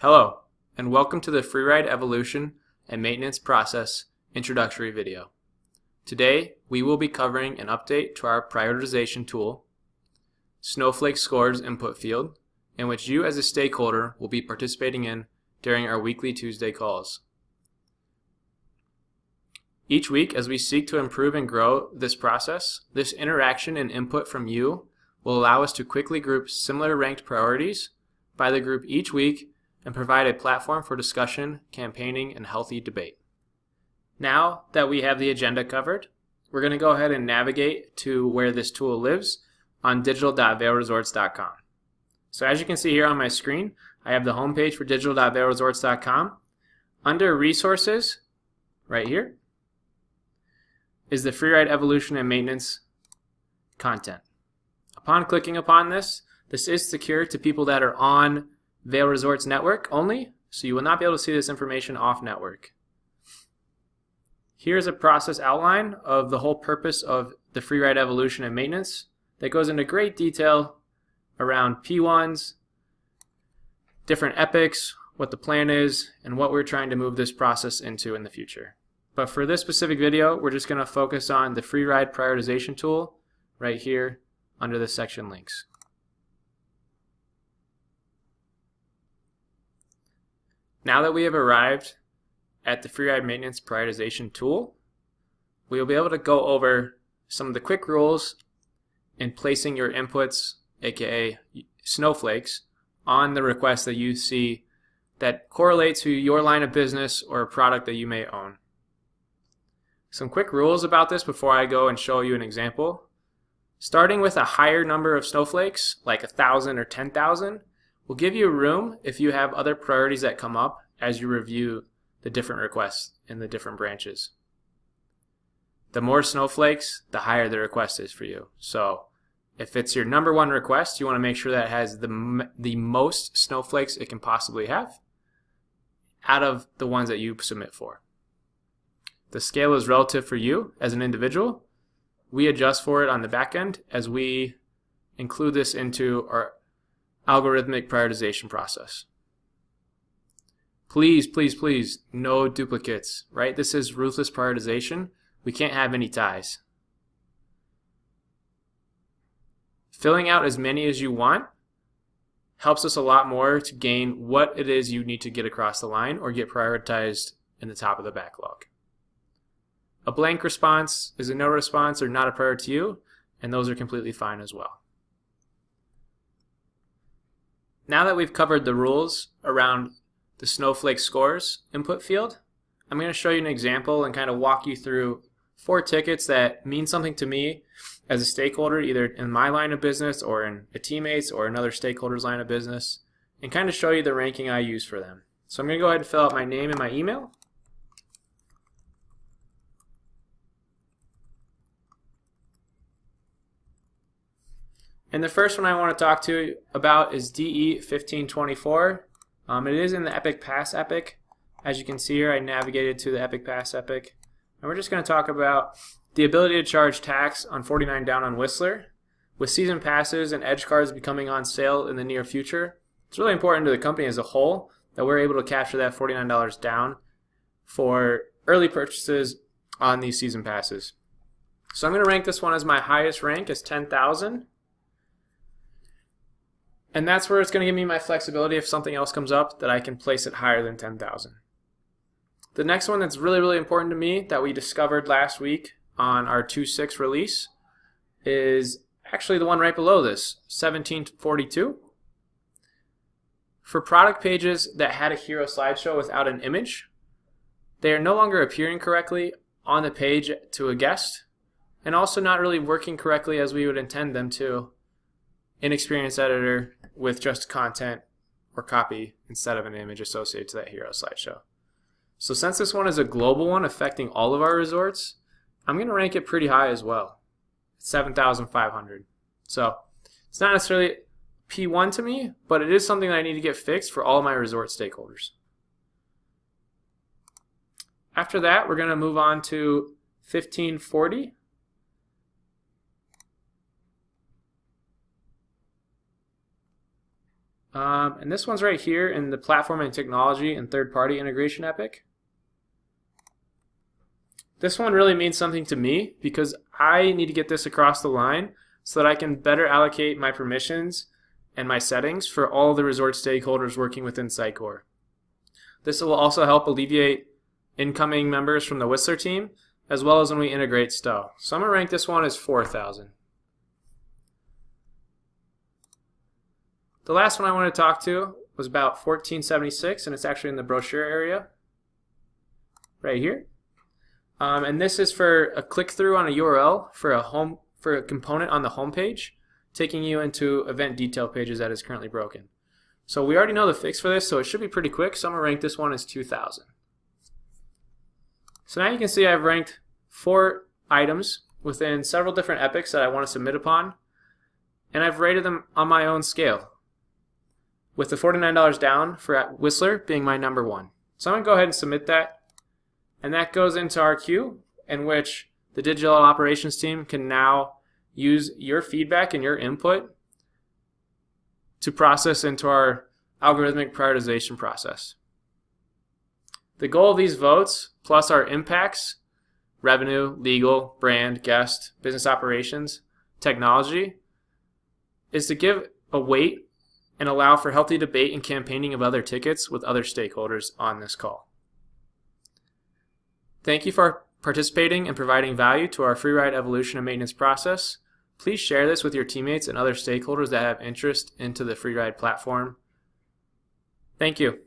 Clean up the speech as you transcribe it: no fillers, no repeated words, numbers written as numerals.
Hello, and welcome to the Freeride Evolution and Maintenance Process introductory video. Today, we will be covering an update to our prioritization tool, Snowflakes Scores input field, in which you as a stakeholder will be participating in during our weekly Tuesday calls. Each week, as we seek to improve and grow this process, this interaction and input from you will allow us to quickly group similar ranked priorities by the group each week and provide a platform for discussion, campaigning, and healthy debate. Now that we have the agenda covered, we're going to go ahead and navigate to where this tool lives on digital.vailresorts.com. So as you can see here on my screen, I have the homepage for digital.vailresorts.com. Under Resources, right here, is the Freeride Evolution and Maintenance content. Upon clicking upon this is secure to people that are on Vail Resorts network only, so you will not be able to see this information off network. Here's a process outline of the whole purpose of the Freeride Evolution and Maintenance that goes into great detail around P1s, different epics, what the plan is, and what we're trying to move this process into in the future. But for this specific video, we're just going to focus on the Freeride Prioritization tool right here under the section links. Now that we have arrived at the Freeride Maintenance Prioritization tool, we will be able to go over some of the quick rules in placing your inputs, aka snowflakes, on the request that you see that correlate to your line of business or a product that you may own. Some quick rules about this before I go and show you an example. Starting with a higher number of snowflakes, like 1,000 or 10,000, will give you room if you have other priorities that come up as you review the different requests in the different branches. The more snowflakes, the higher the request is for you. So if it's your number one request, you want to make sure that it has the most snowflakes it can possibly have out of the ones that you submit for. The scale is relative for you as an individual. We adjust for it on the back end as we include this into our algorithmic prioritization process. Please, please, please, no duplicates, right? This is ruthless prioritization. We can't have any ties. Filling out as many as you want helps us a lot more to gain what it is you need to get across the line or get prioritized in the top of the backlog. A blank response is a no response or not a priority to you, and those are completely fine as well. Now that we've covered the rules around the Snowflake Scores input field, I'm going to show you an example and kind of walk you through 4 tickets that mean something to me as a stakeholder, either in my line of business or in a teammate's or another stakeholder's line of business, and kind of show you the ranking I use for them. So I'm going to go ahead and fill out my name and my email. And the first one I want to talk to you about is DE1524. It is in the Epic Pass epic. As you can see here, I navigated to the Epic Pass epic. And we're just going to talk about the ability to charge tax on 49 down on Whistler. With season passes and edge cards becoming on sale in the near future, it's really important to the company as a whole that we're able to capture that $49 down for early purchases on these season passes. So I'm going to rank this one as my highest rank as 10,000. And that's where it's going to give me my flexibility if something else comes up that I can place it higher than 10,000. The next one that's really, really important to me that we discovered last week on our 2.6 release is actually the one right below this, 1742. For product pages that had a hero slideshow without an image, they are no longer appearing correctly on the page to a guest, and also not really working correctly as we would intend them to in Experience Editor with just content or copy instead of an image associated to that hero slideshow. So since this one is a global one affecting all of our resorts, I'm going to rank it pretty high as well, 7,500. So it's not necessarily P1 to me, but it is something that I need to get fixed for all of my resort stakeholders. After that, we're going to move on to 1540. And this one's right here in the platform and technology and third-party integration epic. This one really means something to me because I need to get this across the line so that I can better allocate my permissions and my settings for all the resort stakeholders working within Sitecore. This will also help alleviate incoming members from the Whistler team, as well as when we integrate Stowe. So I'm going to rank this one as 4,000. The last one I want to talk to was about 1476, and it's actually in the brochure area, right here. And this is for a click-through on a URL for a component on the home page, taking you into event detail pages that is currently broken. So we already know the fix for this, so it should be pretty quick. So I'm going to rank this one as 2,000. So now you can see I've ranked 4 items within several different epics that I want to submit upon, and I've rated them on my own scale, with the $49 down for Whistler being my number 1. So I'm going to go ahead and submit that, and that goes into our queue in which the digital operations team can now use your feedback and your input to process into our algorithmic prioritization process. The goal of these votes, plus our impacts, revenue, legal, brand, guest, business operations, technology, is to give a weight and allow for healthy debate and campaigning of other tickets with other stakeholders on this call. Thank you for participating and providing value to our Freeride Evolution and Maintenance process. Please share this with your teammates and other stakeholders that have interest into the Freeride platform. Thank you.